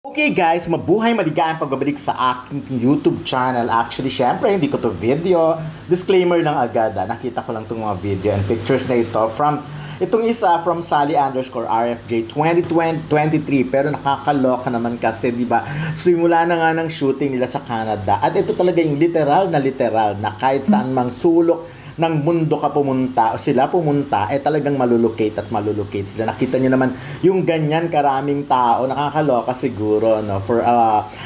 Okay guys, mabuhay maligayang pagbabalik sa aking YouTube channel. Actually, syempre, hindi ko to video. Disclaimer lang agad. Nakita ko lang itong mga video and pictures na ito from itong isa from Sally_RFJ 2023. Pero nakakaloka naman kasi, di ba? Simula na nga ng shooting nila sa Canada. At ito talaga yung literal na kahit saan mang sulok ng mundo ka pumunta o sila pumunta, talagang malulocate sila. Nakita nyo naman yung ganyan karaming tao, nakakaloka siguro, no? For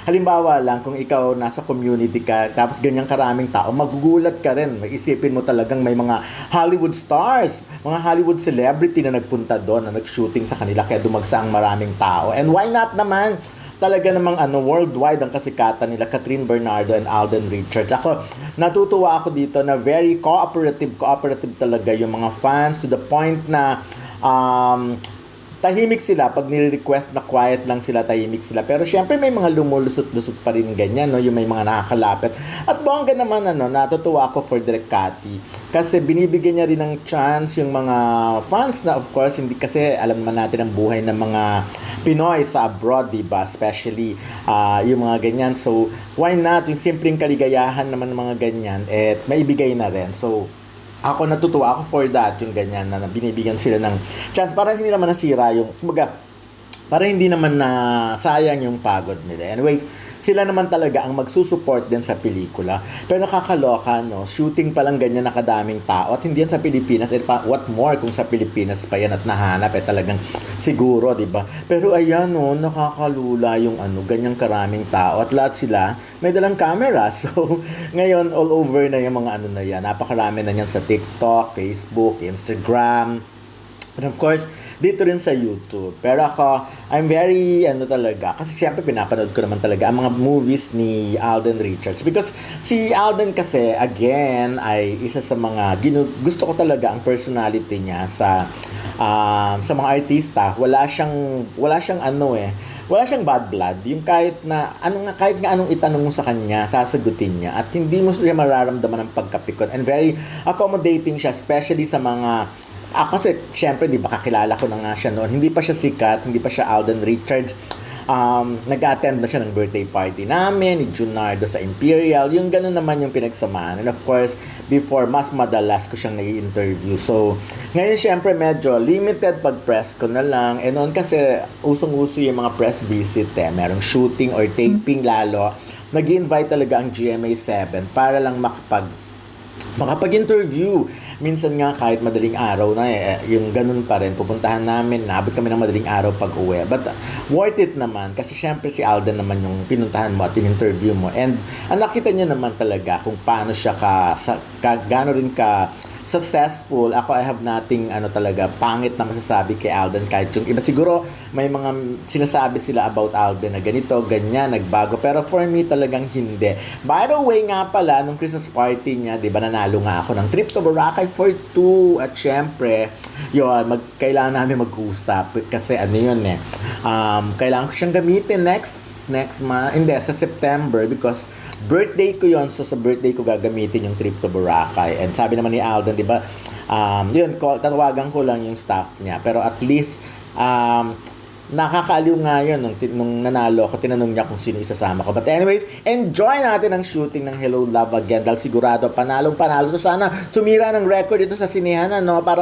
halimbawa lang, kung ikaw nasa community ka, tapos ganyan karaming tao, magugulat ka rin. Isipin mo talagang may mga Hollywood stars, mga Hollywood celebrity na nagpunta doon, na nag-shooting sa kanila, kaya dumagsa ang maraming tao. And why not naman? Talaga namang worldwide ang kasikatan nila Catherine Bernardo and Alden Richards. Ako, natutuwa ako dito na very cooperative talaga yung mga fans to the point na tahimik sila pag nire-request na quiet lang sila, tahimik sila. Pero syempre may mga lumulusot-lusot pa rin ganyan, no? Yung may mga nakakalapit. At bongga naman, natutuwa ako for Direk Cathy. Kasi binibigyan niya rin ng chance yung mga fans na, of course, hindi kasi alam naman natin ang buhay ng mga Pinoy sa abroad, diba? Especially yung mga ganyan. So, why not? Yung simpleng kaligayahan naman ng mga ganyan, maibigay na rin. So, ako natutuwa ako for that, yung ganyan na binibigyan sila ng chance para hindi naman nasira yung, kumbaga, para hindi naman na sayang yung pagod nila. Anyways, sila naman talaga ang magsusupport din sa pelikula. Pero nakakaloka, no? Shooting pa lang ganyan nakadaming tao at hindi yan sa Pilipinas. What more kung sa Pilipinas pa yan at nahanap, talagang siguro, di ba? Pero ayan, no, nakakalula yung ganyang karaming tao at lahat sila may dalang camera. So, ngayon, all over na yung mga na yan. Napakarami na yan sa TikTok, Facebook, Instagram, and of course, dito rin sa YouTube. Pero ako, I'm very, talaga, kasi syempre pinapanood ko naman talaga ang mga movies ni Alden Richards. Because si Alden kasi, again, ay isa sa mga, gusto ko talaga ang personality niya sa mga artista. Wala siyang wala siyang bad blood. Yung kahit anong itanong mo sa kanya, sasagutin niya. At hindi mo siya mararamdaman ng pagkapikon. And very accommodating siya, especially sa mga kasi, syempre, di ba, kakilala ko na nga siya noon. Hindi pa siya sikat, hindi pa siya Alden Richards. Nag-attend na siya ng birthday party namin, ni Junardo sa Imperial. Yung ganun naman yung pinagsamaan. And of course, before, mas madalas ko siyang nai-interview. So, ngayon, syempre, medyo limited pag press ko na lang. E noon kasi, usong-uso yung mga press visit. Merong shooting or taping lalo. Nag-invite talaga ang GMA7 para lang makapag-interview. Minsan nga kahit madaling araw na yung ganun pa rin, pupuntahan namin, naabot kami ng madaling araw pag uwi. But worth it naman kasi syempre si Alden naman yung pinuntahan mo at in-interview mo. And nakita niyo naman talaga kung paano siya gaano rin ka successful. Ako, I have nothing talaga pangit na masasabi kay Alden. Kahit yung iba siguro may mga sinasabi sila about Alden na ganito, ganyan, nagbago. Pero for me talagang hindi. By the way nga pala, nung Christmas party niya, di ba, nanalo nga ako ng trip to Boracay for 2. At syempre, kailangan namin mag-usap. Kasi kailangan ko siyang gamitin next month. Hindi, sa September because birthday ko yon. So sa birthday ko gagamitin yung trip to Boracay. And sabi naman ni Alden, di ba, tatawagan ko lang yung staff niya. Pero at least, nakakaaliw nga yun. Nung nanalo ako, tinanong niya kung sino isasama ko. But anyways, enjoy natin ang shooting ng Hello Love Again. Dahil sigurado, panalo. So sana sumira ng record ito sa sinehan, para